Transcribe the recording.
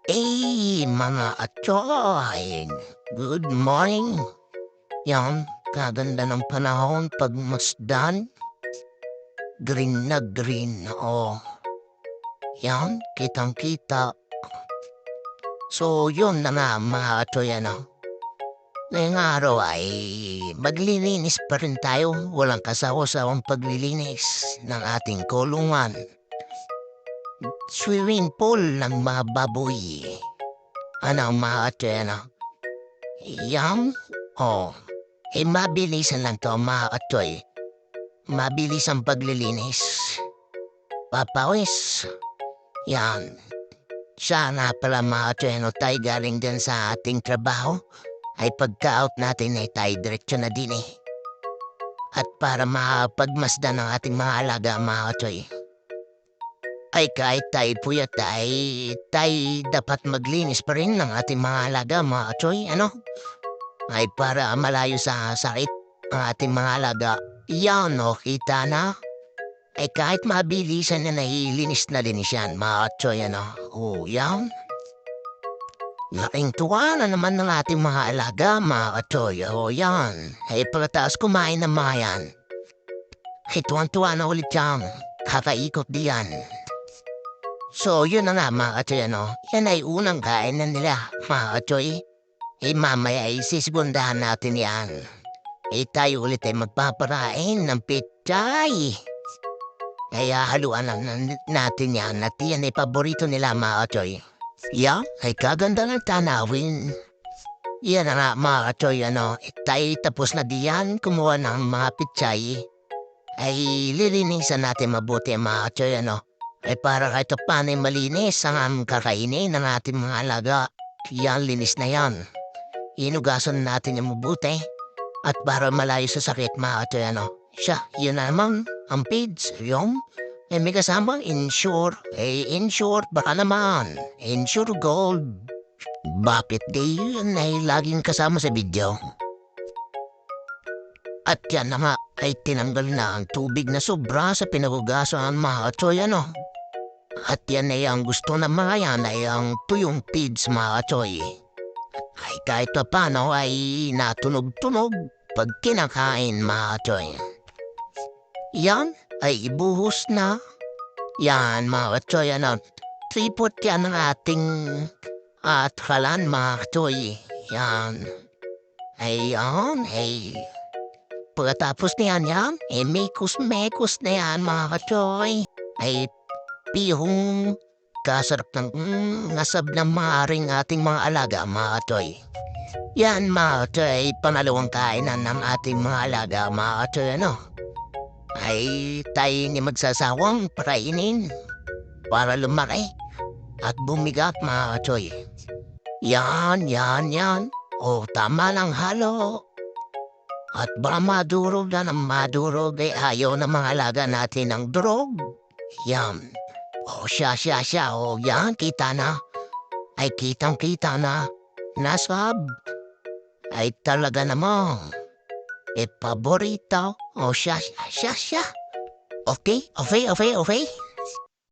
Mga atsoy! Good morning! Yan, kaganda ng panahon pagmasdan. Green na green, oh. Yan, kitang-kita. So, yun na nga mga atsoy, ano. Ngayong araw ay maglilinis pa rin tayo. Walang kasawa-sawang paglilinis ng ating kulungan. Swimming pool ng mga baboy. Ano mga atsoy, ano. Yan, oh. Mabilisan lang to mga atsoy. Mabilis ang paglilinis. Papawis. Yan. Sana pala mga atsoy, no, tayo galing din sa ating trabaho, ay pagka-out natin ay tayo diretso na din eh. At para mapagmasdan ng ating mga alaga mga atsoy, ay kahit tayo puyat ay tayo dapat maglinis pa rin ng ating mga alaga mga atsoy, ano? Ay para malayo sa sakit ang ating mga alaga. Yan o, kita na. Ay kahit mabilisan na nahilinis na linis yan, mga atsoy, ano. O, yan. Laking tuwa na naman ng ating mga alaga, mga atsoy. O, yan. Ay pagkatapos kumain ng mga yan. Ay tuwan-tuwa na ulit yan. Kakaikot diyan. So, yun na nga, mga atsoy, ano. Yan ay unang kain na nila, mga atsoy. Mamaya ay sisigundahan natin yan. Tayo ulit ay magpaparain ng pechay. Kaya haluan lang natin yan at yan ay paborito nila mga atsoy. Yan ay kaganda ng tanawin. Yan na nga mga atsoy, ano. Tayo tapos na diyan kumuha ng mga pechay. Ay lilinisan natin mabuti mga atsoy, ano. Ay para kahit paano ay malinis ang kakainin ng ating mga alaga. Yan, linis na yan. Inugasan natin yung mabuti. At para malayo sa sakit mga atsoy, ano. Siya, yun na naman ang page. Yung may kasamang insure. Insure baka naman. Insure gold. Bakit di yun ay laging kasama sa video? At yan na nga ay tinanggal na ang tubig na sobra sa pinagugasan mga atsoy, ano. At yan ay ang gusto ng mga yan ay ang tuyong pids mga atsoy. Ay kahit pa paano ay natunog-tunog pag kinakain mga atsoy. Yan ay ibuhos na. Yan mga atsoy, ano. Tripot yan ang ating atkalan mga atsoy. Yan. Ay yan ay pagkatapos niyan yan, mekos-mekos na yan mga atsoy. Ay pihong kasarap ng nasab ng maaring ating mga alaga mga atsoy. Yan mga atsoy, pangalawang kainan ng ating mga alaga mga atsoy, ano. Ay tayo ni magsasawang parainin para lumaki at bumigat mga atsoy. Yan. O tama lang halo. At baka madurog na ng madurog ay ayaw ng mga alaga natin ng durog. Yan. O siya. O yan, kita na. Ay kitang-kita na. Nasab. Ay talaga namang. Paborito. O siya. Okay.